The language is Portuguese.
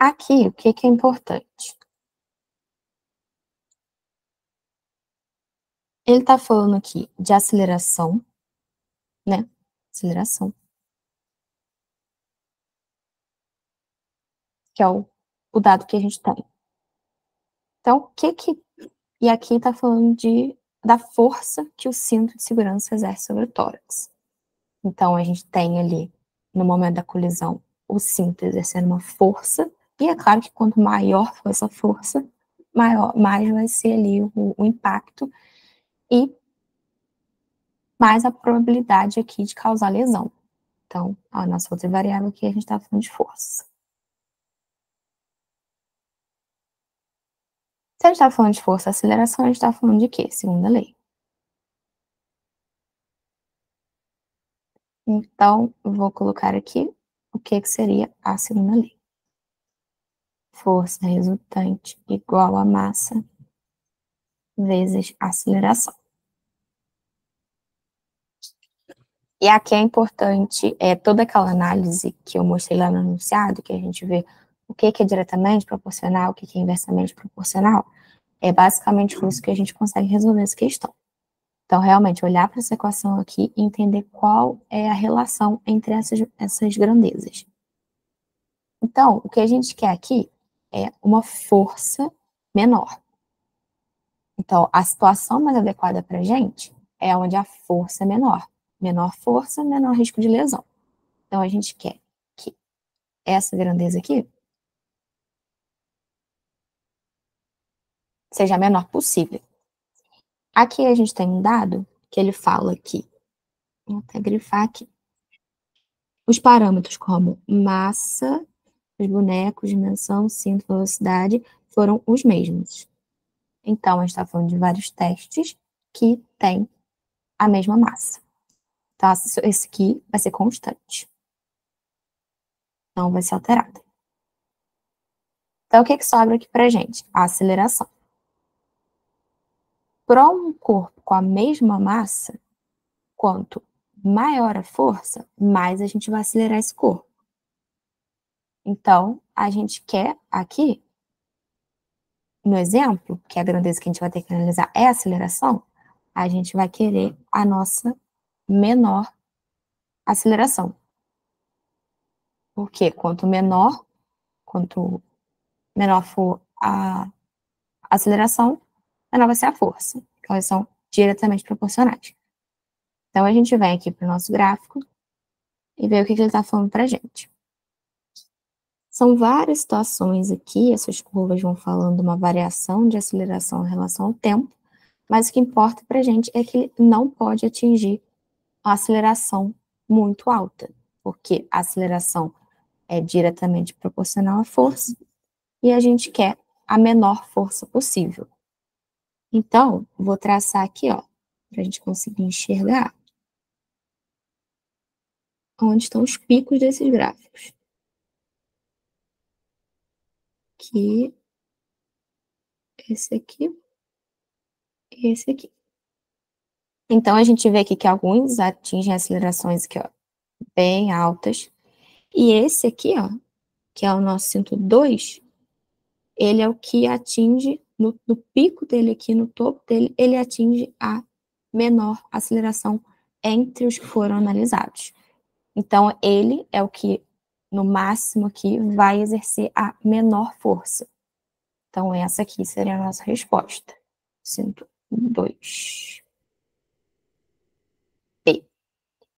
Aqui, o que é importante? Ele está falando aqui de aceleração, né? Aceleração. Que é o dado que a gente tem. Então, o que que... E aqui está falando da força que o cinto de segurança exerce sobre o tórax. Então, a gente tem ali, no momento da colisão, o cinto exercendo uma força, e é claro que quanto maior for essa força, mais vai ser ali o impacto, e mais a probabilidade aqui de causar lesão. Então, a nossa outra variável aqui, a gente está falando de força. Se a gente está falando de força e aceleração, a gente está falando de quê? Segunda lei. Então, eu vou colocar aqui o que seria a segunda lei. Força resultante igual a massa vezes aceleração. E aqui é importante toda aquela análise que eu mostrei lá no enunciado, que a gente vê o que é diretamente proporcional, o que é inversamente proporcional, é basicamente com isso que a gente consegue resolver essa questão. Então, realmente, olhar para essa equação aqui e entender qual é a relação entre essas grandezas. Então, o que a gente quer aqui é uma força menor. Então, a situação mais adequada para a gente é onde a força é menor. Menor força, menor risco de lesão. Então, a gente quer que essa grandeza aqui seja a menor possível. Aqui a gente tem um dado que ele fala que, vou até grifar aqui, os parâmetros como massa, os bonecos, dimensão, cinto, velocidade, foram os mesmos. Então, a gente está falando de vários testes que têm a mesma massa. Então, esse aqui vai ser constante. Não vai ser alterado. Então, o que sobra aqui para a gente? A aceleração. Para um corpo com a mesma massa, quanto maior a força, mais a gente vai acelerar esse corpo. Então, a gente quer aqui, no exemplo, que é a grandeza que a gente vai ter que analisar é a aceleração, a gente vai querer a nossa menor aceleração. Porque quanto menor for a aceleração, menor vai ser a força. Então, elas são diretamente proporcionais. Então, a gente vem aqui para o nosso gráfico e vê o que ele está falando para a gente. São várias situações aqui, essas curvas vão falando uma variação de aceleração em relação ao tempo, mas o que importa para a gente é que ele não pode atingir a aceleração muito alta, porque a aceleração é diretamente proporcional à força, e a gente quer a menor força possível. Então, vou traçar aqui, ó, para a gente conseguir enxergar onde estão os picos desses gráficos. Aqui, esse aqui e esse aqui. Então, a gente vê aqui que alguns atingem acelerações aqui, ó, bem altas. E esse aqui, ó, que é o nosso cinto 2, ele é o que atinge, no pico dele aqui, no topo dele, ele atinge a menor aceleração entre os que foram analisados. Então, ele é o que, no máximo aqui, vai exercer a menor força. Então, essa aqui seria a nossa resposta. Cinto 2.